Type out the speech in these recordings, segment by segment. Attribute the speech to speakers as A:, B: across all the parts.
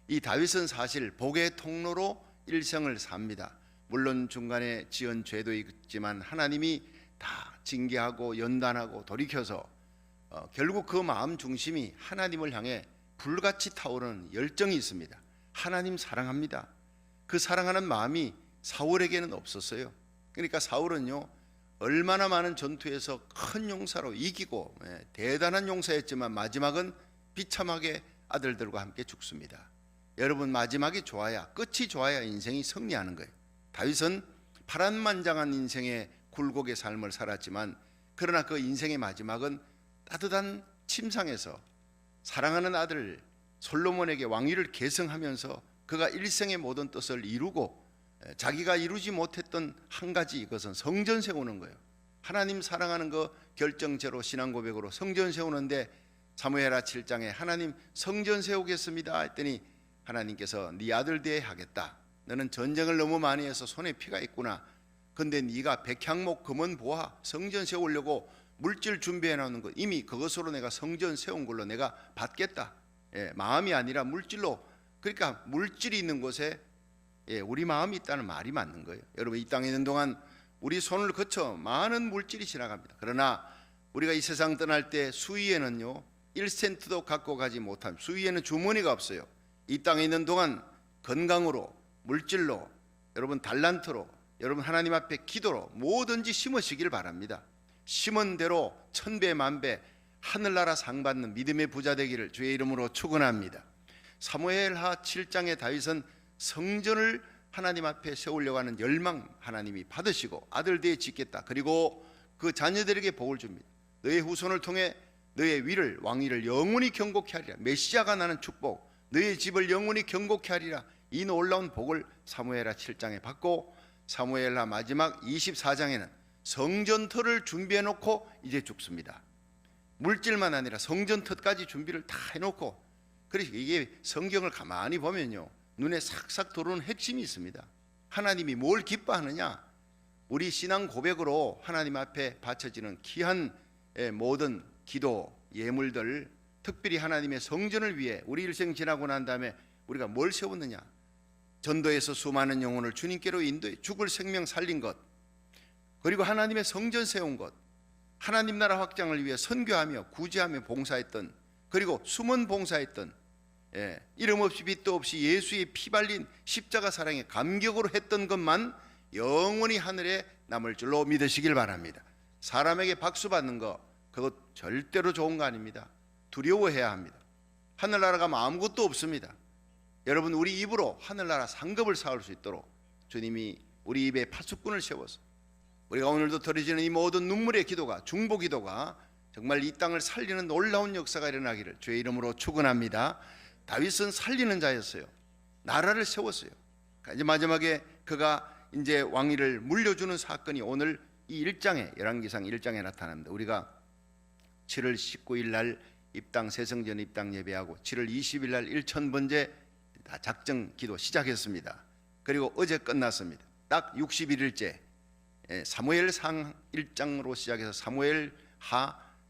A: 이 다윗은 사실 복의 통로로 일생을 삽니다. 물론 중간에 지은 죄도 있지만 하나님이 다 징계하고 연단하고 돌이켜서 결국 그 마음 중심이 하나님을 향해 불같이 타오르는 열정이 있습니다. 하나님 사랑합니다. 그 사랑하는 마음이 사울에게는 없었어요. 그러니까 사울은요, 얼마나 많은 전투에서 큰 용사로 이기고 대단한 용사였지만 마지막은 비참하게 아들들과 함께 죽습니다. 여러분, 마지막이 좋아야, 끝이 좋아야 인생이 승리하는 거예요. 다윗은 파란만장한 인생의 굴곡의 삶을 살았지만 그러나 그 인생의 마지막은 따뜻한 침상에서 사랑하는 아들 솔로몬에게 왕위를 계승하면서 그가 일생의 모든 뜻을 이루고 자기가 이루지 못했던 한 가지, 이것은 성전 세우는 거예요. 하나님 사랑하는 거 결정체로 신앙 고백으로 성전 세우는데 사무엘하 7장에 하나님 성전 세우겠습니다 했더니 하나님께서 네 아들 대에 하겠다. 너는 전쟁을 너무 많이 해서 손에 피가 있구나. 근데 네가 백향목 금은 보화 성전 세우려고 물질 준비해 놓는 것, 이미 그것으로 내가 성전 세운 걸로 내가 받겠다. 마음이 아니라 물질로. 그러니까 물질이 있는 곳에 우리 마음이 있다는 말이 맞는 거예요. 여러분, 이 땅에 있는 동안 우리 손을 거쳐 많은 물질이 지나갑니다. 그러나 우리가 이 세상 떠날 때 수위에는요 1센트도 갖고 가지 못합니다. 수위에는 주머니가 없어요. 이 땅에 있는 동안 건강으로, 물질로, 여러분 달란트로, 여러분 하나님 앞에 기도로 뭐든지 심으시길 바랍니다. 심은 대로 천배 만배 하늘나라 상 받는 믿음의 부자 되기를 주의 이름으로 축원합니다. 사무엘하 7장의 다윗은 성전을 하나님 앞에 세우려고 하는 열망 하나님이 받으시고 아들 대에 짓겠다. 그리고 그 자녀들에게 복을 줍니다. 너의 후손을 통해 너의 위를, 왕위를 영원히 경고케 하리라. 메시아가 나는 축복, 너의 집을 영원히 경고케 하리라. 이 놀라운 복을 사무엘하 7장에 받고 사무엘하 마지막 24장에는 성전터를 준비해 놓고 이제 죽습니다. 물질만 아니라 성전터까지 준비를 다 해놓고, 그래서 이게 성경을 가만히 보면요 눈에 싹싹 들어오는 핵심이 있습니다. 하나님이 뭘 기뻐하느냐? 우리 신앙 고백으로 하나님 앞에 바쳐지는 귀한 모든 기도, 예물들, 특별히 하나님의 성전을 위해 우리 일생 지나고 난 다음에 우리가 뭘 세웠느냐? 전도에서 수많은 영혼을 주님께로 인도해 죽을 생명 살린 것, 그리고 하나님의 성전 세운 것, 하나님 나라 확장을 위해 선교하며 구제하며 봉사했던, 그리고 숨은 봉사했던, 이름 없이 빛도 없이 예수의 피 발린 십자가 사랑에 감격으로 했던 것만 영원히 하늘에 남을 줄로 믿으시길 바랍니다. 사람에게 박수 받는 거, 그것 절대로 좋은 거 아닙니다. 두려워해야 합니다. 하늘나라 가면 아무것도 없습니다. 여러분, 우리 입으로 하늘나라 상급을 쌓을 수 있도록 주님이 우리 입에 파수꾼을 세워서 우리가 오늘도 드려지는 이 모든 눈물의 기도가, 중보 기도가 정말 이 땅을 살리는 놀라운 역사가 일어나기를 주의 이름으로 축원합니다. 다윗은 살리는 자였어요. 나라를 세웠어요. 이제 마지막에 그가 이제 왕위를 물려주는 사건이 오늘 이 1장에, 열왕기상 1장에 나타납니다. 우리가 7월 19일 날 입당, 새성전 입당 예배하고 7월 20일 날 1000번째 작정 기도 시작했습니다. 그리고 어제 끝났습니다. 딱 61일째 사무엘상 1장으로 시작해서 사무엘하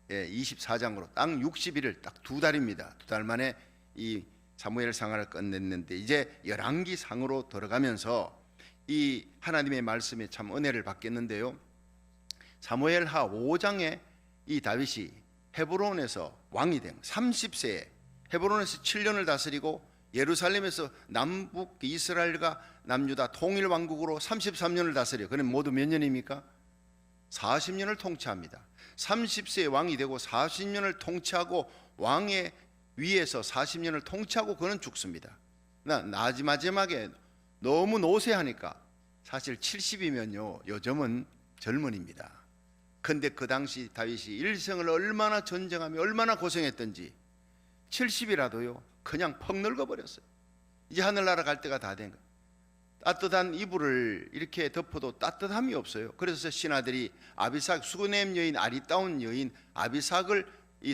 A: 24장으로 딱 60일을 딱 2달입니다. 2달 만에 이 사무엘상을 끝냈는데 이제 열왕기상으로 들어가면서 이 하나님의 말씀에 참 은혜를 받겠는데요. 사무엘하 5장에 이 다윗이 헤브론에서 왕이 된 30세에 헤브론에서 7년을 다스리고 예루살렘에서 남북 이스라엘과 남유다 통일 왕국으로 33년을 다스려. 그는 모두 몇 년입니까? 40년을 통치합니다. 30세에 왕이 되고 40년을 통치하고 왕의 위에서 40년을 통치하고 그는 죽습니다. 마지막에 너무 노쇠하니까, 사실 70이면요 요즘은 젊은입니다. 근데 그 당시 다윗이 일생을 얼마나 전쟁하며 얼마나 고생했던지 70이라도요 그냥 퍽 늙어버렸어요. 이제 하늘나라 갈 때가 다 된 거예요. 따뜻한 이불을 이렇게 덮어도 따뜻함이 없어요. 그래서 신하들이 아비삭, 수고냄 여인, 아리따운 여인 아비삭을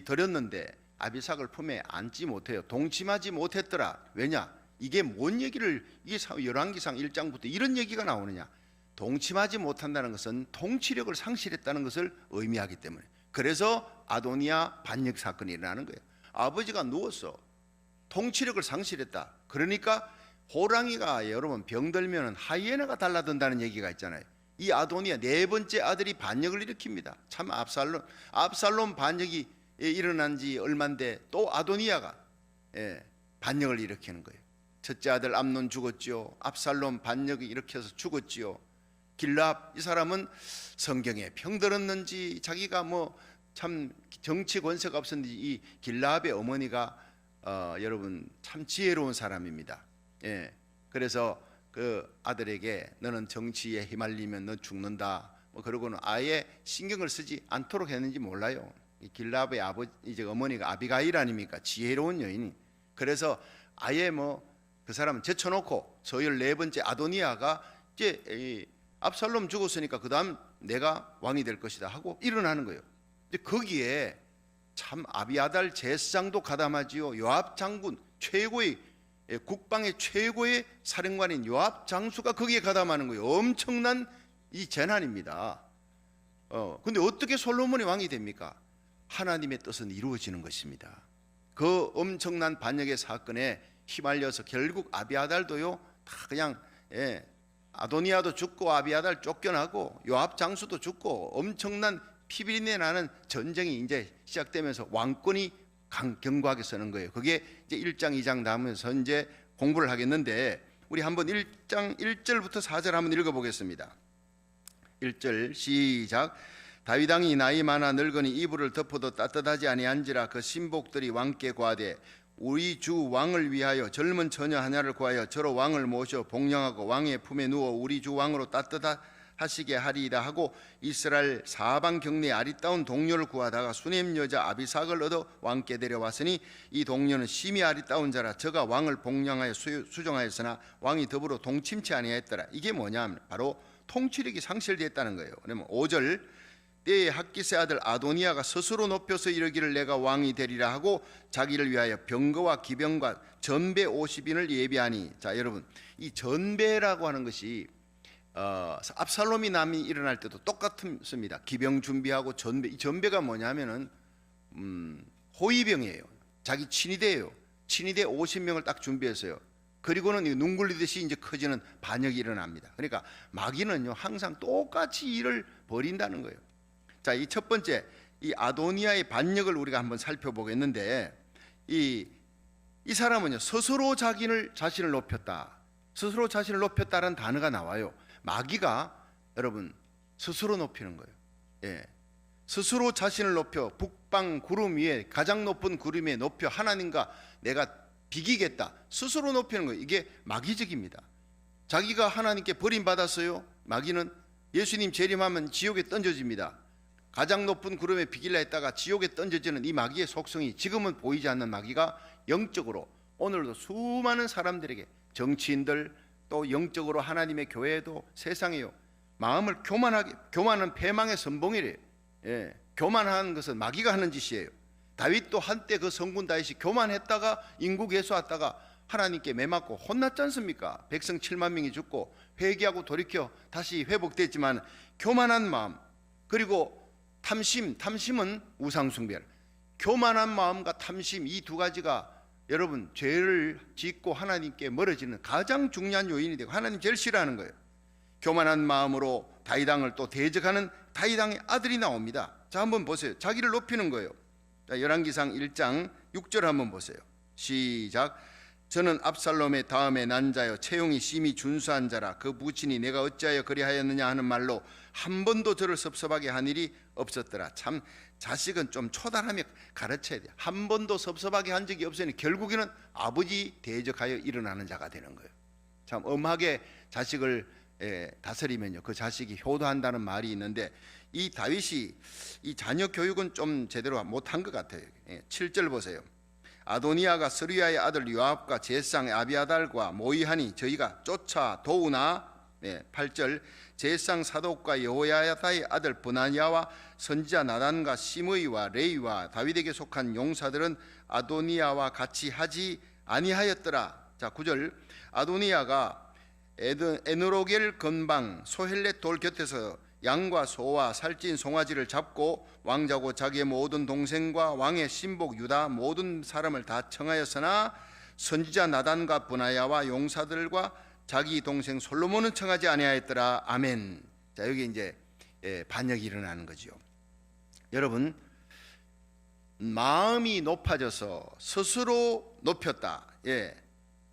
A: 드렸는데 아비삭을 품에 안지 못해요. 동침하지 못했더라. 왜냐? 이게 뭔 얘기를, 이게 열왕기상 1장부터 이런 얘기가 나오느냐? 동침하지 못한다는 것은 통치력을 상실했다는 것을 의미하기 때문에. 그래서 아도니아 반역 사건이 일어나는 거예요. 아버지가 누워서 통치력을 상실했다. 그러니까 호랑이가 여러분 병들면 하이에나가 달라든다는 얘기가 있잖아요. 이 아도니아 네 번째 아들이 반역을 일으킵니다. 참 압살롬 반역이 일어난 지 얼마인데 또 아도니아가 반역을 일으키는 거예요. 첫째 아들 암논 죽었지요. 압살롬 반역을 일으켜서 죽었지요. 길랍 이 사람은 성경에 병들었는지 자기가 뭐 참 정치 권세가 없었는지 이 길랍의 어머니가 여러분 참 지혜로운 사람입니다. 그래서 그 아들에게 너는 정치에 휘말리면 너 죽는다. 뭐 그러고는 아예 신경을 쓰지 않도록 했는지 몰라요. 이 길랍의 이제 어머니가 아비가일 아닙니까? 지혜로운 여인이. 그래서 아예 뭐 그 사람은 제쳐놓고 서열 네 번째 아도니아가 이제 압살롬 죽었으니까 그 다음 내가 왕이 될 것이다 하고 일어나는 거예요. 이제 거기에 참 아비아달 제사장도 가담하지요. 요압 장군 최고의 국방의 최고의 사령관인 요압 장수가 거기에 가담하는 거예요. 엄청난 이 재난입니다. 근데 어떻게 솔로몬이 왕이 됩니까? 하나님의 뜻은 이루어지는 것입니다. 그 엄청난 반역의 사건에 휘말려서 결국 아비아달도요 다 그냥 아도니아도 죽고 아비아달 쫓겨나고 요압 장수도 죽고 엄청난 피비린내 나는 전쟁이 이제 시작되면서 왕권이 견고하게 서는 거예요. 그게 이제 1장 2장 나오면서 이제 공부를 하겠는데 우리 한번 1장 1절부터 4절 한번 읽어보겠습니다. 1절 시작. 다윗 왕이 나이 많아 늙으니 이불을 덮어도 따뜻하지 아니한지라 그 신복들이 왕께 구하되 우리 주 왕을 위하여 젊은 처녀 하나를 구하여 저로 왕을 모셔 복령하고 왕의 품에 누워 우리 주 왕으로 따뜻하시게 하리이다 하고 이스라엘 사방 경내에 아리따운 동료를 구하다가 수넴 여자 아비삭을 얻어 왕께 데려왔으니 이 동료는 심히 아리따운 자라 저가 왕을 복령하여 수정하였으나 왕이 더불어 동침치 아니하였더라. 이게 뭐냐 하면 바로 통치력이 상실되었다는 거예요. 그러면 5절 때에 학기세 아들 아도니아가 스스로 높여서 이르기를 내가 왕이 되리라 하고 자기를 위하여 병거와 기병과 전배 50인을 예비하니. 자 여러분 이 전배라고 하는 것이 압살롬이 남이 일어날 때도 똑같습니다. 기병 준비하고 전배. 이 전배가 뭐냐면은 호위병이에요. 자기 친위대예요. 친위대 50명을 딱 준비했어요. 그리고는 눈 굴리듯이 이제 커지는 반역이 일어납니다. 그러니까 마귀는요 항상 똑같이 일을 벌인다는 거예요. 자, 이 첫 번째 이 아도니아의 반역을 우리가 한번 살펴보겠는데 이 사람은요 스스로 자신을 높였다. 스스로 자신을 높였다는 단어가 나와요. 마귀가 여러분 스스로 높이는 거예요. 스스로 자신을 높여 북방 구름 위에 가장 높은 구름 위에 높여 하나님과 내가 비기겠다. 스스로 높이는 거예요. 이게 마귀적입니다. 자기가 하나님께 버림받았어요. 마귀는 예수님 재림하면 지옥에 던져집니다. 가장 높은 구름에 비길라 했다가 지옥에 던져지는 이 마귀의 속성이 지금은 보이지 않는 마귀가 영적으로 오늘도 수많은 사람들에게 정치인들 또 영적으로 하나님의 교회도 세상에요 마음을 교만은 패망의 선봉이래요. 교만하는 것은 마귀가 하는 짓이에요. 다윗도 한때 그 성군 다윗이 교만했다가 인구 개수하다가 하나님께 매맞고 혼났지 않습니까? 백성 7만 명이 죽고 회개하고 돌이켜 다시 회복됐지만 교만한 마음 그리고 탐심은 우상숭배. 교만한 마음과 탐심 이 두 가지가 여러분 죄를 짓고 하나님께 멀어지는 가장 중요한 요인이 되고 하나님 제일 싫어하는 거예요. 교만한 마음으로 다윗 왕을 또 대적하는 다윗 왕의 아들이 나옵니다. 자 한번 보세요. 자기를 높이는 거예요. 자, 열왕기상 1장 6절 한번 보세요. 시작. 저는 압살롬의 다음에 난 자여 채용이 심히 준수한 자라 그 부친이 내가 어찌하여 그리하였느냐 하는 말로 한 번도 저를 섭섭하게 한 일이 없었더라. 참 자식은 좀 초단하며 가르쳐야 돼요. 한 번도 섭섭하게 한 적이 없으니 결국에는 아버지 대적하여 일어나는 자가 되는 거예요. 참 엄하게 자식을 다스리면요 그 자식이 효도한다는 말이 있는데 이 다윗이 이 자녀 교육은 좀 제대로 못한 것 같아요. 7절 보세요. 아도니아가 스루야의 아들 요압과 제사장 아비아달과 모의하니 저희가 쫓아 도우나. 8절 제사장 사독과 여호야다의 아들 브나냐와 선지자 나단과 시므이와 레이와 다윗에게 속한 용사들은 아도니아와 같이 하지 아니하였더라. 자 9절 아도니아가 에누로겔 건방 소헬렛 돌 곁에서 양과 소와 살찐 송아지를 잡고 왕자고 자기의 모든 동생과 왕의 신복 유다 모든 사람을 다 청하였으나 선지자 나단과 브나야와 용사들과 자기 동생 솔로몬은 청하지 아니하였더라. 아멘. 자, 여기 이제 반역이 일어나는 거죠. 여러분, 마음이 높아져서 스스로 높였다.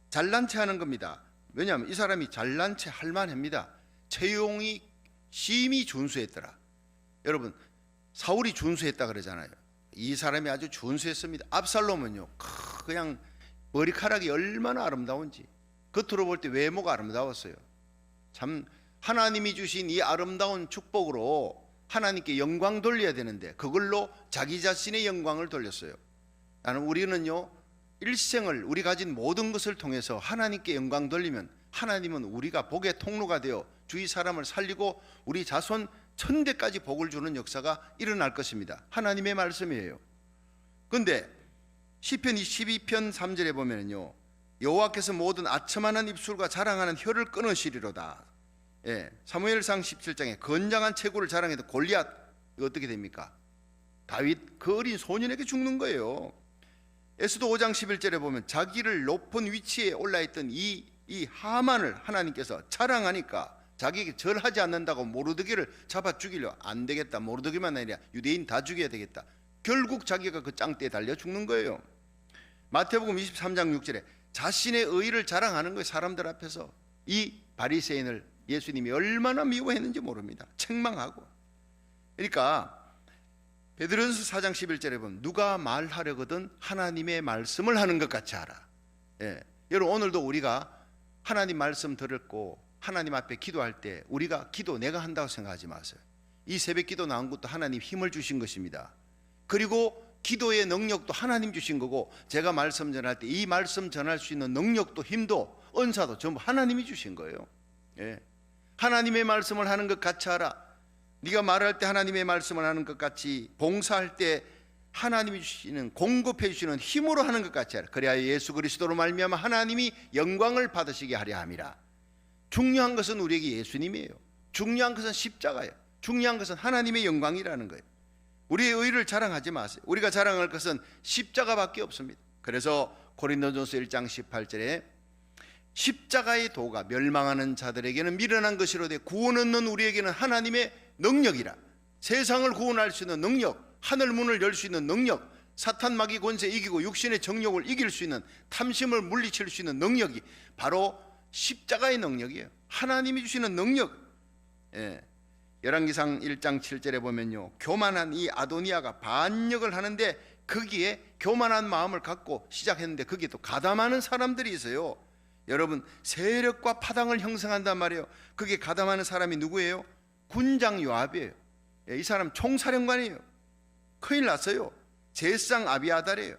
A: 잘난 체 하는 겁니다. 왜냐하면 이 사람이 잘난 체 할 만합니다. 채용이 심히 준수했더라. 여러분, 사울이 준수했다 그러잖아요. 이 사람이 아주 준수했습니다. 압살롬은요, 그냥 머리카락이 얼마나 아름다운지, 겉으로 볼 때 외모가 아름다웠어요. 참 하나님이 주신 이 아름다운 축복으로 하나님께 영광 돌려야 되는데 그걸로 자기 자신의 영광을 돌렸어요. 나는 우리는요, 일생을 우리 가진 모든 것을 통해서 하나님께 영광 돌리면 하나님은 우리가 복의 통로가 되어 주위 사람을 살리고 우리 자손 천대까지 복을 주는 역사가 일어날 것입니다. 하나님의 말씀이에요. 그런데 시편 22편 3절에 보면요, 여호와께서 모든 아첨하는 입술과 자랑하는 혀를 끊으시리로다. 사무엘상 17장에 건장한 체구를 자랑해도 골리앗, 이거 어떻게 됩니까? 다윗 그 어린 소년에게 죽는 거예요. 에스도 5장 11절에 보면 자기를 높은 위치에 올라있던 이 하만을 하나님께서 자랑하니까 자기에게 절하지 않는다고 모르드기를 잡아 죽이려, 안 되겠다, 모르드기만 아니라 유대인 다 죽여야 되겠다. 결국 자기가 그 짱대에 달려 죽는 거예요. 마태복음 23장 6절에 자신의 의의를 자랑하는 거예요. 사람들 앞에서. 이 바리새인을 예수님이 얼마나 미워했는지 모릅니다. 책망하고. 그러니까 베드로전서 4장 11절에 보면 누가 말하려거든 하나님의 말씀을 하는 것 같이 하라. 여러분, 오늘도 우리가 하나님 말씀 들었고 하나님 앞에 기도할 때 우리가 기도 내가 한다고 생각하지 마세요. 이 새벽 기도 나온 것도 하나님 힘을 주신 것입니다. 그리고 기도의 능력도 하나님 주신 거고, 제가 말씀 전할 때 이 말씀 전할 수 있는 능력도 힘도 은사도 전부 하나님이 주신 거예요. 하나님의 말씀을 하는 것 같이 하라. 네가 말할 때 하나님의 말씀을 하는 것 같이, 봉사할 때 하나님이 주시는, 공급해 주시는 힘으로 하는 것 같이 하라. 그래야 예수 그리스도로 말미암아 하나님이 영광을 받으시게 하려 함이라. 중요한 것은 우리에게 예수님이에요. 중요한 것은 십자가예요. 중요한 것은 하나님의 영광이라는 거예요. 우리의 의를 자랑하지 마세요. 우리가 자랑할 것은 십자가밖에 없습니다. 그래서 고린도전서 1장 18절에 십자가의 도가 멸망하는 자들에게는 미련한 것이로되 구원 얻는 우리에게는 하나님의 능력이라. 세상을 구원할 수 있는 능력, 하늘 문을 열 수 있는 능력, 사탄 마귀 권세 이기고 육신의 정욕을 이길 수 있는, 탐심을 물리칠 수 있는 능력이 바로 십자가의 능력이에요. 하나님이 주시는 능력. 열왕기상 1장 7절에 보면요, 교만한 이 아도니아가 반역을 하는데 거기에 교만한 마음을 갖고 시작했는데 거기에 또 가담하는 사람들이 있어요. 여러분, 세력과 파당을 형성한단 말이에요. 거기에 가담하는 사람이 누구예요? 군장 요압이에요. 이 사람 총사령관이에요. 큰일 났어요. 제상 아비아달이에요.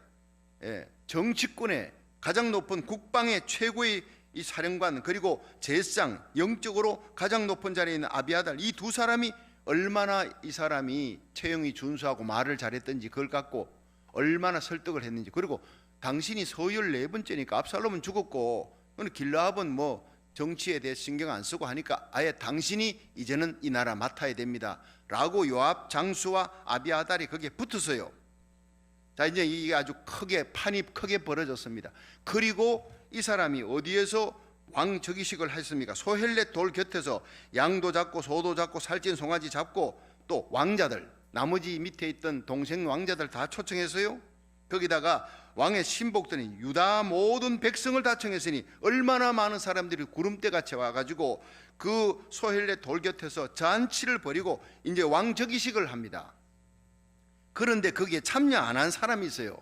A: 정치권의 가장 높은 국방의 최고의 이 사령관, 그리고 제상, 영적으로 가장 높은 자리에 있는 아비아달, 이 두 사람이 얼마나 이 사람이 채용이 준수하고 말을 잘했던지 그걸 갖고 얼마나 설득을 했는지. 그리고 당신이 서열 4번째니까 압살롬은 죽었고 길라압은 뭐 정치에 대해 신경 안 쓰고 하니까 아예 당신이 이제는 이 나라 맡아야 됩니다 라고 요압 장수와 아비아달이 거기에 붙었어요. 자, 이제 이게 아주 판이 크게 벌어졌습니다. 그리고 이 사람이 어디에서 왕 즉위식을 했습니까? 소헬렛 돌 곁에서 양도 잡고 소도 잡고 살찐 송아지 잡고 또 왕자들, 나머지 밑에 있던 동생 왕자들 다 초청했어요. 거기다가 왕의 신복들인 유다 모든 백성을 다 청했으니 얼마나 많은 사람들이 구름대같이 와가지고 그 소헬렛 돌 곁에서 잔치를 벌이고 이제 왕 즉위식을 합니다. 그런데 거기에 참여 안 한 사람이 있어요.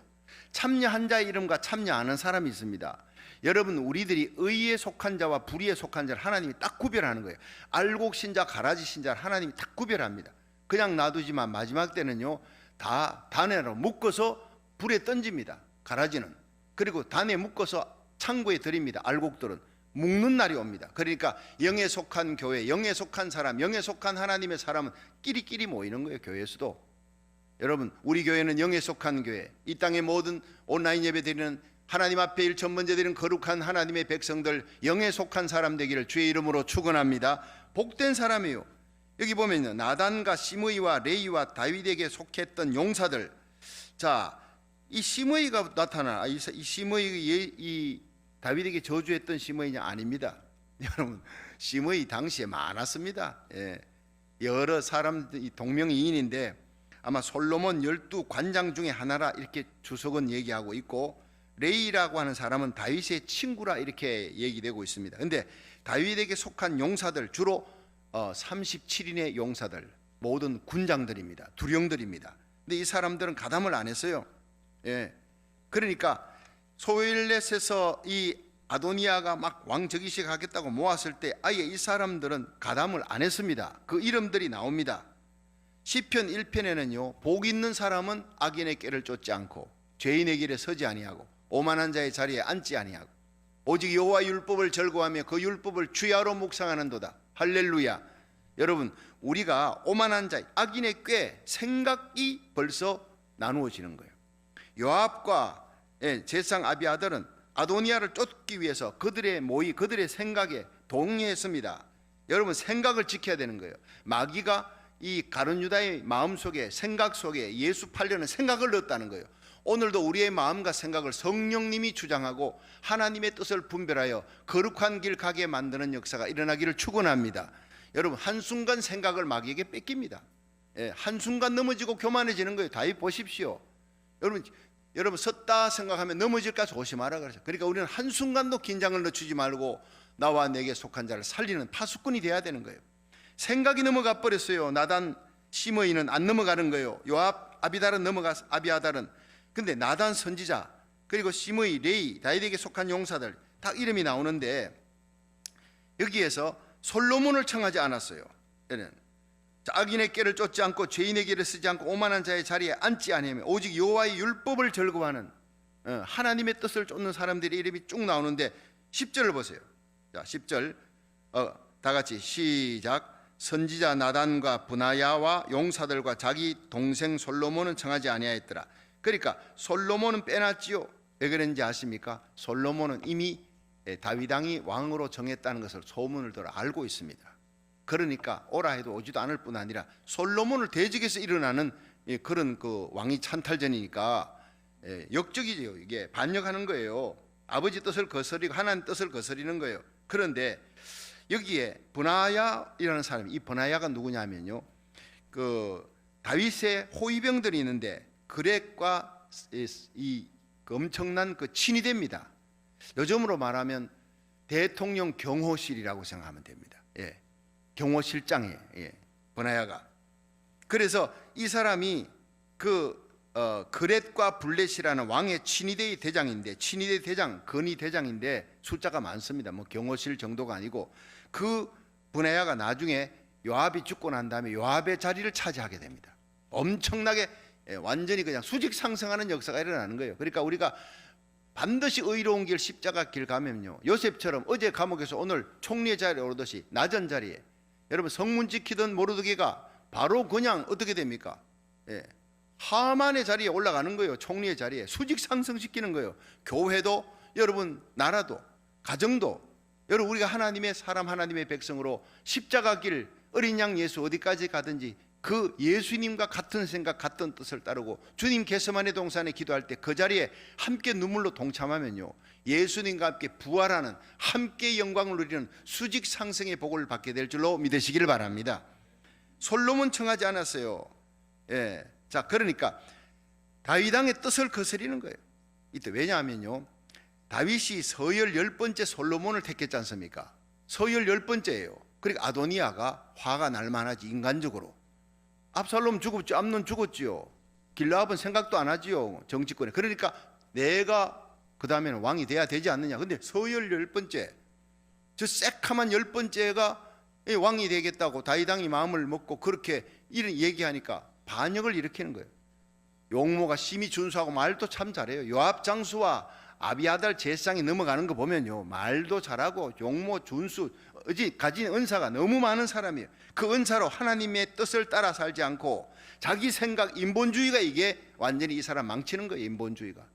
A: 참여한 자의 이름과 참여 안 한 사람이 있습니다. 여러분, 우리들이 의에 속한 자와 불의에 속한 자를 하나님이 딱 구별하는 거예요. 알곡 신자, 가라지 신자를 하나님이 딱 구별합니다. 그냥 놔두지만 마지막 때는요, 다 단에로 묶어서 불에 던집니다. 가라지는. 그리고 단에 묶어서 창고에 들입니다. 알곡들은 묶는 날이 옵니다. 그러니까 영에 속한 교회, 영에 속한 사람, 영에 속한 하나님의 사람은 끼리끼리 모이는 거예요. 교회에서도. 여러분, 우리 교회는 영에 속한 교회, 이 땅의 모든 온라인 예배 드리는 하나님 앞에 일천번제 드리는 거룩한 하나님의 백성들, 영에 속한 사람 되기를 주의 이름으로 축원합니다. 복된 사람이에요. 여기 보면요, 나단과 시므이와 레이와 다윗에게 속했던 용사들. 자, 이 시므이가 나타나. 이 시므이 이 다윗에게 저주했던 시므이냐? 아닙니다. 여러분, 시므이 당시에 많았습니다. 예. 여러 사람들이 동명이인인데 아마 솔로몬 12관장 중에 하나라 이렇게 주석은 얘기하고 있고, 레이라고 하는 사람은 다윗의 친구라 이렇게 얘기되고 있습니다. 근데 다윗에게 속한 용사들 주로 37인의 용사들, 모든 군장들입니다. 두령들입니다. 근데 이 사람들은 가담을 안 했어요. 예. 그러니까 소엘렛에서 이 아도니아가 막 왕즉위식 하겠다고 모았을 때 아예 이 사람들은 가담을 안 했습니다. 그 이름들이 나옵니다. 시편 1편에는요, 복 있는 사람은 악인의 꾀를 쫓지 않고 죄인의 길에 서지 아니하고 오만한 자의 자리에 앉지 아니하고 오직 여호와 율법을 절거하며 그 율법을 주야로 묵상하는도다. 할렐루야. 여러분, 우리가 오만한 자, 악인의 꾀, 생각이 벌써 나누어지는 거예요. 요압과 제상 아비아들은 아도니아를 쫓기 위해서 그들의 모의, 그들의 생각에 동의했습니다. 여러분, 생각을 지켜야 되는 거예요. 마귀가 이 가룟 유다의 마음속에, 생각 속에 예수 팔려는 생각을 넣었다는 거예요. 오늘도 우리의 마음과 생각을 성령님이 주장하고 하나님의 뜻을 분별하여 거룩한 길 가게 만드는 역사가 일어나기를 축원합니다. 여러분, 한순간 생각을 마귀에게 뺏깁니다. 한순간 넘어지고 교만해지는 거예요. 다윗 보십시오. 여러분 섰다 생각하면 넘어질까 조심하라 그러죠. 그러니까 우리는 한순간도 긴장을 늦추지 말고 나와 내게 속한 자를 살리는 파수꾼이 돼야 되는 거예요. 생각이 넘어가 버렸어요. 나단 시므이는 안 넘어가는 거예요. 요압, 아비달은 아비아달은. 근데 나단 선지자, 그리고 시므이, 레이, 다윗에게 속한 용사들 다 이름이 나오는데 여기에서 솔로몬을 청하지 않았어요. 악인의 꾀를 쫓지 않고 죄인의 길을 쓰지 않고 오만한 자의 자리에 앉지 아니하며 오직 여호와의 율법을 절거하는 하나님의 뜻을 쫓는 사람들의 이름이 쭉 나오는데 10절을 보세요. 자, 10절 다 같이 시작. 선지자 나단과 브나야와 용사들과 자기 동생 솔로몬은 청하지 아니하였더라. 그러니까 솔로몬은 빼놨지요. 왜 그런지 아십니까? 솔로몬은 이미 다윗 왕이 왕으로 정했다는 것을 소문을 들어 알고 있습니다. 그러니까 오라 해도 오지도 않을 뿐 아니라 솔로몬을 대적해서 일어나는 그런 그 왕위 찬탈전이니까 역적이죠. 이게 반역하는 거예요. 아버지 뜻을 거스리고 하나님 뜻을 거스리는 거예요. 그런데 여기에 브나야이라는 사람이, 이 브나야가 누구냐면요, 그 다윗의 호위병들이 있는데 그렉과 이 엄청난 그 친위대입니다. 요즘으로 말하면 대통령 경호실이라고 생각하면 됩니다. 경호실장이에요. 브나야가. 그래서 이 사람이 그렛과 블렛이라는 왕의 친위대의 대장인데, 친위대 대장, 건위 대장인데 숫자가 많습니다. 뭐 경호실 정도가 아니고, 그 브나야가 나중에 요압이 죽고 난 다음에 요압의 자리를 차지하게 됩니다. 엄청나게 완전히 그냥 수직 상승하는 역사가 일어나는 거예요. 그러니까 우리가 반드시 의로운 길, 십자가 길 가면요, 요셉처럼 어제 감옥에서 오늘 총리의 자리에 오르듯이 낮은 자리에, 여러분 성문 지키던 모르드게가 바로 그냥 어떻게 됩니까? 하만의 자리에 올라가는 거예요. 총리의 자리에 수직 상승시키는 거예요. 교회도, 여러분 나라도, 가정도, 여러분 우리가 하나님의 사람, 하나님의 백성으로 십자가 길, 어린 양 예수 어디까지 가든지 그 예수님과 같은 생각, 같은 뜻을 따르고 주님 겟세마네 동산에 기도할 때 그 자리에 함께 눈물로 동참하면요, 예수님과 함께 부활하는, 함께 영광을 누리는 수직 상승의 복을 받게 될 줄로 믿으시기를 바랍니다. 솔로몬 청하지 않았어요. 자, 그러니까 다윗 왕의 뜻을 거스리는 거예요. 이때 왜냐하면요, 다윗이 서열 10번째 솔로몬을 택했지 않습니까? 서열 10번째예요. 그러니까 아도니아가 화가 날 만하지. 인간적으로 압살롬 죽었죠. 암논 죽었지요. 길라압은 생각도 안 하지요, 정치권에. 그러니까 내가 그 다음에는 왕이 돼야 되지 않느냐. 근데 서열 10번째, 저 새카만 10번째가 왕이 되겠다고 다윗 왕이 마음을 먹고 그렇게 이런 얘기하니까 반역을 일으키는 거예요. 용모가 심히 준수하고 말도 참 잘해요. 요압 장수와 아비아달 제사장이 넘어가는 거 보면요, 말도 잘하고 용모 준수 가진 은사가 너무 많은 사람이에요. 그 은사로 하나님의 뜻을 따라 살지 않고 자기 생각, 인본주의가, 이게 완전히 이 사람 망치는 거예요. 인본주의가.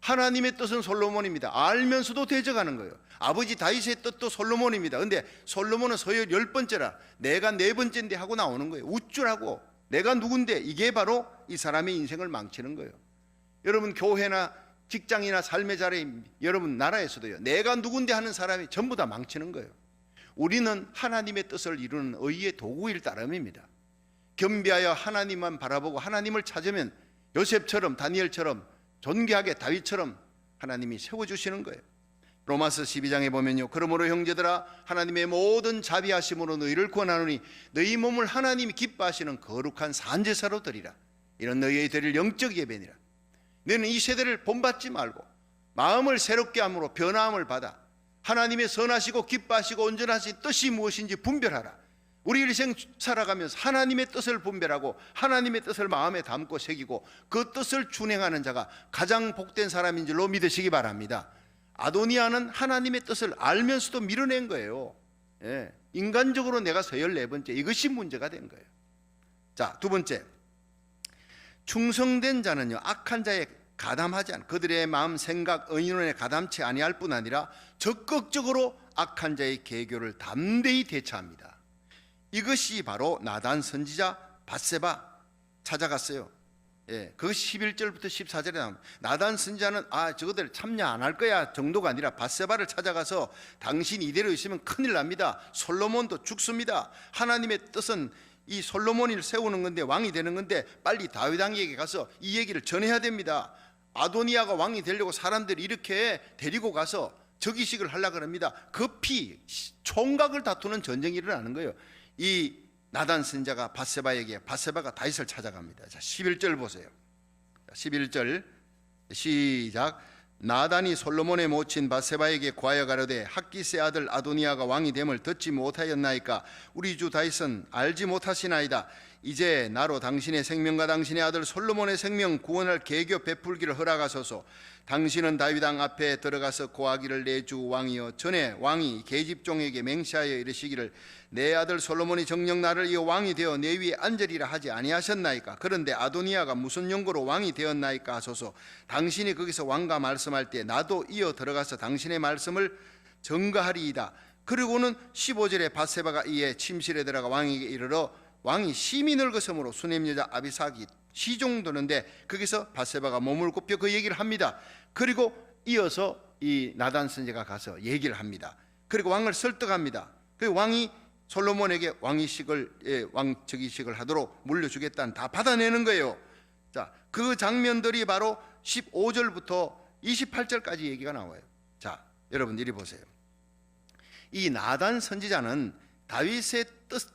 A: 하나님의 뜻은 솔로몬입니다. 알면서도 대적하는 거예요. 아버지 다윗의 뜻도 솔로몬입니다. 근데 솔로몬은 서열 10번째라 내가 4번째인데 하고 나오는 거예요. 우쭐하고 내가 누군데, 이게 바로 이 사람의 인생을 망치는 거예요. 여러분 교회나 직장이나 삶의 자리에, 여러분 나라에서도요, 내가 누군데 하는 사람이 전부 다 망치는 거예요. 우리는 하나님의 뜻을 이루는 의의 도구일 따름입니다. 겸비하여 하나님만 바라보고 하나님을 찾으면 요셉처럼, 다니엘처럼, 존귀하게 다윗처럼 하나님이 세워주시는 거예요. 로마서 12장에 보면요, 그러므로 형제들아 하나님의 모든 자비하심으로 너희를 구원하노니 너희 몸을 하나님이 기뻐하시는 거룩한 산제사로 드리라. 이런 너희의 드릴 영적 예배니라. 너희는 이 세대를 본받지 말고 마음을 새롭게 함으로 변화함을 받아 하나님의 선하시고 기뻐하시고 온전하신 뜻이 무엇인지 분별하라. 우리 일생 살아가면서 하나님의 뜻을 분별하고 하나님의 뜻을 마음에 담고 새기고 그 뜻을 준행하는 자가 가장 복된 사람인 줄로 믿으시기 바랍니다. 아도니아는 하나님의 뜻을 알면서도 밀어낸 거예요. 예, 인간적으로 내가 서열 네 번째, 이것이 문제가 된 거예요. 자, 두 번째, 충성된 자는요 악한 자에 가담하지 않고 그들의 마음 생각 의논에 가담치 아니할 뿐 아니라 적극적으로 악한 자의 계교를 담대히 대처합니다. 이것이 바로 나단 선지자 밧세바 찾아갔어요. 예, 그것이 11절부터 14절에 나옵니다. 나단 선지자는 저거들 참여 안 할 거야 정도가 아니라 밧세바를 찾아가서 당신 이대로 있으면 큰일 납니다. 솔로몬도 죽습니다. 하나님의 뜻은 이 솔로몬을 세우는 건데, 왕이 되는 건데 빨리 다윗 왕에게 가서 이 얘기를 전해야 됩니다. 아도니아가 왕이 되려고 사람들이 이렇게 데리고 가서 즉위식을 하려고 합니다. 급히 총각을 다투는 전쟁이 일어나는 거예요. 이 나단 선지자가 밧세바에게, 밧세바가 다윗을 찾아갑니다. 자, 11절 보세요. 11절 시작. 나단이 솔로몬의 모친 밧세바에게 구하여 가로되 학기스의 아들 아도니아가 왕이 됨을 듣지 못하였나이까? 우리 주 다윗은 알지 못하시나이다. 이제 나로 당신의 생명과 당신의 아들 솔로몬의 생명 구원할 계교 베풀기를 허락하소서. 당신은 다윗 왕 앞에 들어가서 고하기를 내 주 왕이여, 전에 왕이 계집종에게 맹세하여 이르시기를 내 아들 솔로몬이 정녕 나를 이어 왕이 되어 내 위에 앉으리라 하지 아니하셨나이까? 그런데 아도니아가 무슨 용고로 왕이 되었나이까 하소서. 당신이 거기서 왕과 말씀할 때 나도 이어 들어가서 당신의 말씀을 전가하리이다. 그리고는 15절에 밧세바가 이에 침실에 들어가 왕에게 이르러 왕이 심히 늙었으므로 수냄 여자 아비삭이 시종드는데 거기서 밧세바가 몸을 굽혀 그 얘기를 합니다. 그리고 이어서 이 나단 선지자가 가서 얘기를 합니다. 그리고 왕을 설득합니다. 그리고 왕이 솔로몬에게 왕즉위식을 하도록 물려주겠다는 다 받아내는 거예요. 자, 그 장면들이 바로 15절부터 28절까지 얘기가 나와요. 자, 여러분 이리 보세요. 이 나단 선지자는 다윗의 뜻,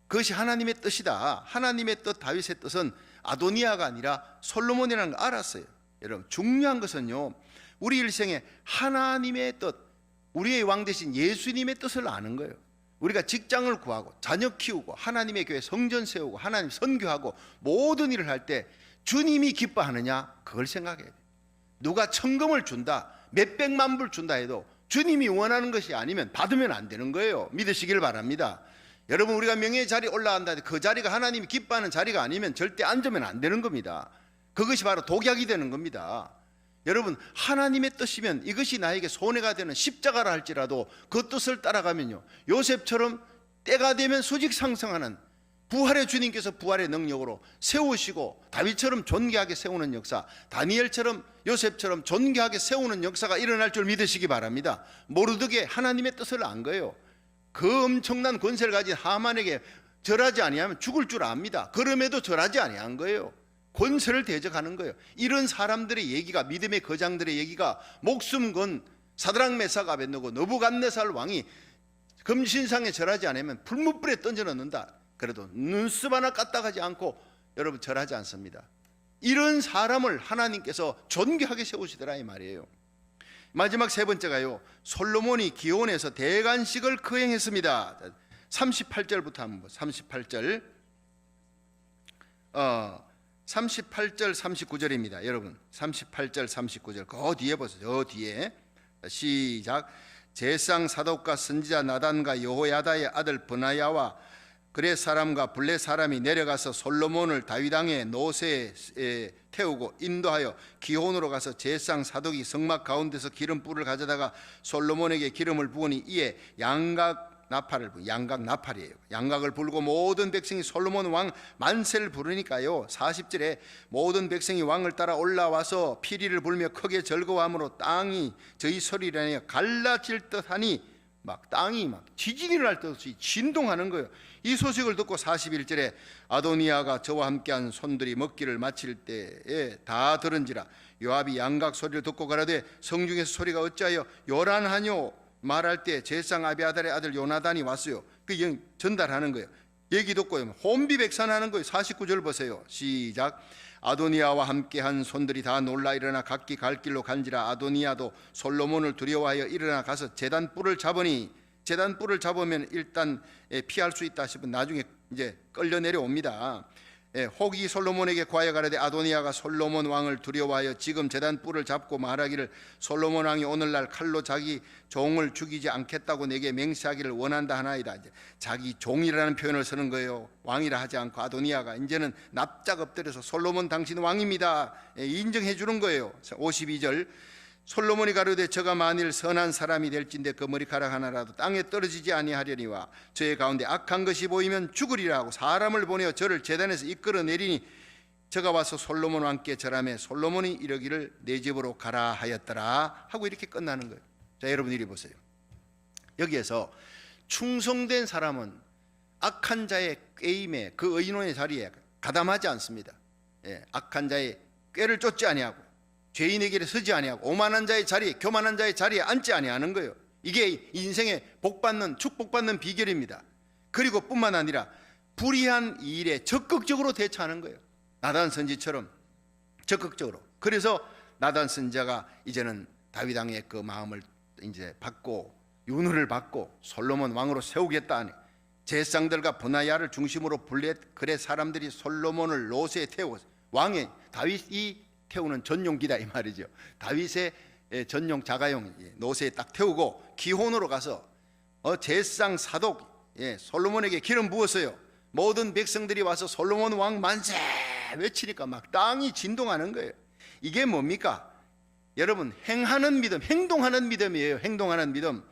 A: 그것이 하나님의 뜻이다. 하나님의 뜻, 다윗의 뜻은 아도니아가 아니라 솔로몬이라는 걸 알았어요. 여러분 중요한 것은요, 우리 일생에 하나님의 뜻, 우리의 왕 대신 예수님의 뜻을 아는 거예요. 우리가 직장을 구하고 자녀 키우고 하나님의 교회 성전 세우고 하나님 선교하고 모든 일을 할 때 주님이 기뻐하느냐, 그걸 생각해야 돼요. 누가 천금을 준다, 몇백만 불 준다 해도 주님이 원하는 것이 아니면 받으면 안 되는 거예요. 믿으시길 바랍니다. 여러분, 우리가 명예의 자리에 올라간다 해도 그 자리가 하나님이 기뻐하는 자리가 아니면 절대 앉으면 안 되는 겁니다. 그것이 바로 독약이 되는 겁니다. 여러분, 하나님의 뜻이면 이것이 나에게 손해가 되는 십자가라 할지라도 그 뜻을 따라가면요, 요셉처럼 때가 되면 수직상승하는 부활의 주님께서 부활의 능력으로 세우시고 다윗처럼 존귀하게 세우는 역사, 다니엘처럼 요셉처럼 존귀하게 세우는 역사가 일어날 줄 믿으시기 바랍니다. 모르드게 하나님의 뜻을 안 거예요. 그 엄청난 권세를 가진 하만에게 절하지 아니하면 죽을 줄 압니다. 그럼에도 절하지 아니한 거예요. 권세를 대적하는 거예요. 이런 사람들의 얘기가, 믿음의 거장들의 얘기가 목숨 건 사드락 메삭 아벳느고 느부갓네살 왕이 금신상에 절하지 않으면 풀무불에 던져 넣는다. 그래도 눈썹 하나 까딱하지 않고 여러분 절하지 않습니다. 이런 사람을 하나님께서 존귀하게 세우시더라 이 말이에요. 마지막 세 번째가요, 솔로몬이 기온에서 대관식을 거행했습니다. 38절부터 한번 보세요. 38절 39절입니다. 여러분 38절 39절 그 뒤에 보세요. 저 뒤에 시작. 제상 사독과 선지자 나단과 여호야다의 아들 브나야와 그렛 사람과 블렛 사람이 내려가서 솔로몬을 다윗 왕의 노새에 태우고 인도하여 기혼으로 가서 제상 사독이 성막 가운데서 기름불을 가져다가 솔로몬에게 기름을 부으니 이에 양각 양각 나팔이에요. 양각을 불고 모든 백성이 솔로몬 왕 만세를 부르니까요. 40절에 모든 백성이 왕을 따라 올라와서 피리를 불며 크게 즐거워함으로 땅이 저희 소리를 내어 갈라질 듯하니 막 땅이 막 지진이 날 듯 없이 진동하는 거예요. 이 소식을 듣고 41절에 아도니아가 저와 함께한 손들이 먹기를 마칠 때에 다 들은지라 요압이 양각 소리를 듣고 가라되 성중에서 소리가 어찌하여 요란하뇨 말할 때 제사장 아비아달의 아들 요나단이 왔어요. 그 전달하는 거예요. 얘기 듣고 혼비백산하는 거예요. 49절 보세요. 시작. 아도니아와 함께한 손들이 다 놀라 일어나 각기 갈 길로 간지라 아도니아도 솔로몬을 두려워하여 일어나 가서 제단 뿔을 잡으니 제단 뿔을 잡으면 일단 피할 수 있다 싶은 나중에 이제 끌려 내려옵니다. 혹이 솔로몬에게 구하여 가라되 아도니아가 솔로몬 왕을 두려워하여 지금 제단 뿔을 잡고 말하기를 솔로몬 왕이 오늘날 칼로 자기 종을 죽이지 않겠다고 내게 맹세하기를 원한다 하나이다. 이제 자기 종이라는 표현을 쓰는 거예요. 왕이라 하지 않고 아도니아가 이제는 납작 엎드려서 솔로몬 당신 왕입니다 인정해 주는 거예요. 52절 솔로몬이 가로되 저가 만일 선한 사람이 될진데 그 머리카락 하나라도 땅에 떨어지지 아니하려니와 저의 가운데 악한 것이 보이면 죽으리라 하고 사람을 보내어 저를 제단에서 이끌어내리니 저가 와서 솔로몬 왕께 절하매 솔로몬이 이러기를 내 집으로 가라 하였더라 하고 이렇게 끝나는 거예요. 자, 여러분 이리 보세요. 여기에서 충성된 사람은 악한 자의 꾀임에 그 의논의 자리에 가담하지 않습니다. 악한 자의 꾀를 쫓지 아니하고 죄인에게 서지 아니하고 오만한 자의 자리에 교만한 자의 자리에 앉지 아니하는 거예요. 이게 인생의 복받는 축복받는 비결입니다. 그리고 뿐만 아니라 불의한 일에 적극적으로 대처하는 거예요. 나단 선지처럼 적극적으로. 그래서 나단 선지자가 이제는 다윗 왕의 그 마음을 이제 받고 윤회를 받고 솔로몬 왕으로 세우겠다 하니 제사장들과 브나야를 중심으로 그래 사람들이 솔로몬을 노새에 태워 왕의 다윗이 태우는 전용기다 이 말이죠. 다윗의 전용 자가용 노새에 딱 태우고 기혼으로 가서 제사장 사독 솔로몬에게 기름 부었어요. 모든 백성들이 와서 솔로몬 왕 만세 외치니까 막 땅이 진동하는 거예요. 이게 뭡니까? 여러분 행하는 믿음, 행동하는 믿음이에요. 행동하는 믿음.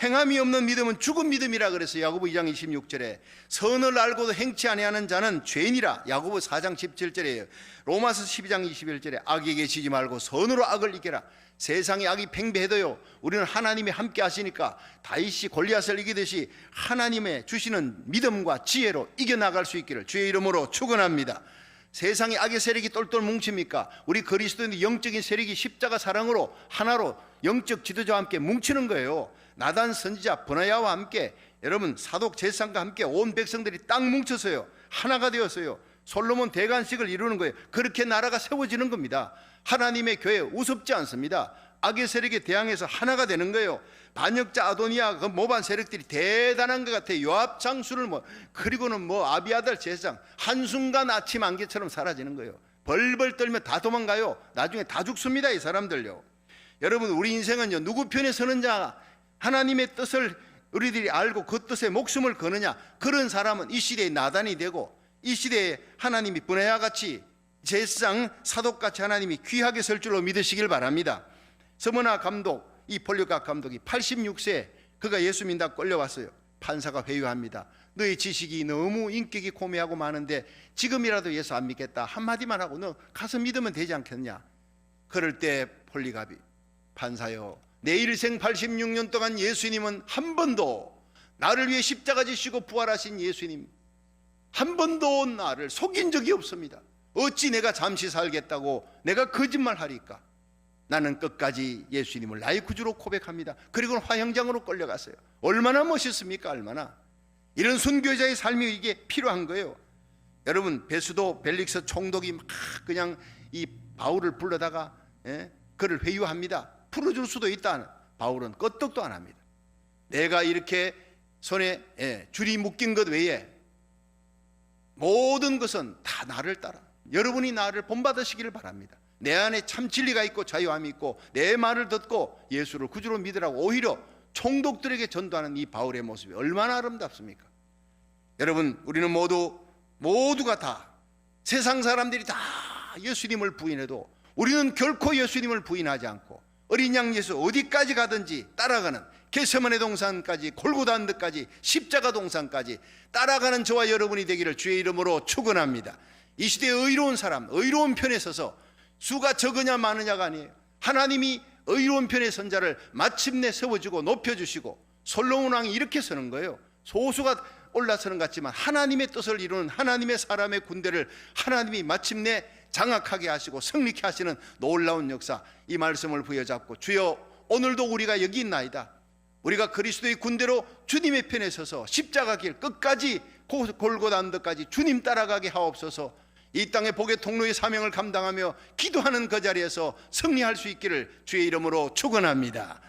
A: 행함이 없는 믿음은 죽은 믿음이라 그래서 야고보 2장 26절에 선을 알고도 행치 아니하는 자는 죄인이라 야고보 4장 17절에요. 로마서 12장 21절에 악에게 지지 말고 선으로 악을 이겨라. 세상에 악이 팽배해도요 우리는 하나님이 함께 하시니까 다윗이 골리앗을 이기듯이 하나님의 주시는 믿음과 지혜로 이겨나갈 수 있기를 주의 이름으로 축원합니다. 세상에 악의 세력이 똘똘 뭉칩니까? 우리 그리스도인의 영적인 세력이 십자가 사랑으로 하나로 영적 지도자와 함께 뭉치는 거예요. 나단 선지자 브나야와 함께 여러분 사독 제사장과 함께 온 백성들이 딱 뭉쳐서요 하나가 되었어요. 솔로몬 대관식을 이루는 거예요. 그렇게 나라가 세워지는 겁니다. 하나님의 교회 우습지 않습니다. 악의 세력에 대항해서 하나가 되는 거예요. 반역자 아도니아 그 모반 세력들이 대단한 것 같아요. 요압 장수를 그리고는 아비아달 제사장 한순간 아침 안개처럼 사라지는 거예요. 벌벌 떨며 다 도망가요. 나중에 다 죽습니다 이 사람들요. 여러분 우리 인생은요 누구 편에 서는 자 하나님의 뜻을 우리들이 알고 그 뜻에 목숨을 거느냐 그런 사람은 이 시대의 나단이 되고 이 시대에 하나님이 브나야 같이 제사장 사독같이 하나님이 귀하게 설 줄로 믿으시길 바랍니다. 서머나 감독 이 폴리각 감독이 86세 그가 예수 믿다 끌려왔어요. 판사가 회유합니다. 너의 지식이 너무 인격이 고매하고 많은데 지금이라도 예수 안 믿겠다 한마디만 하고 너 가서 믿으면 되지 않겠냐. 그럴 때 폴리갑이 판사여 내 일생 86년 동안 예수님은 한 번도 나를 위해 십자가 지시고 부활하신 예수님 한 번도 나를 속인 적이 없습니다. 어찌 내가 잠시 살겠다고 내가 거짓말하리까. 나는 끝까지 예수님을 나의 구주로 고백합니다. 그리고 화형장으로 끌려갔어요. 얼마나 멋있습니까? 얼마나. 이런 순교자의 삶이 이게 필요한 거예요. 여러분 베수도 벨릭스 총독이 막 그냥 이 바울을 불러다가 그를 회유합니다. 풀어줄 수도 있다. 바울은 끄떡도 안 합니다. 내가 이렇게 손에 줄이 묶인 것 외에 모든 것은 다 나를 따라 여러분이 나를 본받으시기를 바랍니다. 내 안에 참 진리가 있고 자유함이 있고 내 말을 듣고 예수를 구주로 믿으라고 오히려 총독들에게 전도하는 이 바울의 모습이 얼마나 아름답습니까? 여러분 우리는 모두가 다 세상 사람들이 다 예수님을 부인해도 우리는 결코 예수님을 부인하지 않고 어린 양 예수 어디까지 가든지 따라가는 겟세마네 동산까지, 골고다 언덕까지, 십자가 동산까지 따라가는 저와 여러분이 되기를 주의 이름으로 축원합니다. 이 시대의 의로운 사람, 의로운 편에 서서 수가 적으냐 많으냐가 아니에요. 하나님이 의로운 편의 선자를 마침내 세워주고 높여주시고, 솔로몬 왕이 이렇게 서는 거예요. 소수가 올라서는 것 같지만 하나님의 뜻을 이루는 하나님의 사람의 군대를 하나님이 마침내 장악하게 하시고 승리케 하시는 놀라운 역사, 이 말씀을 부여잡고 주여 오늘도 우리가 여기 있나이다. 우리가 그리스도의 군대로 주님의 편에 서서 십자가 길 끝까지 골고다 언덕까지 주님 따라가게 하옵소서. 이 땅의 복의 통로의 사명을 감당하며 기도하는 그 자리에서 승리할 수 있기를 주의 이름으로 축원합니다.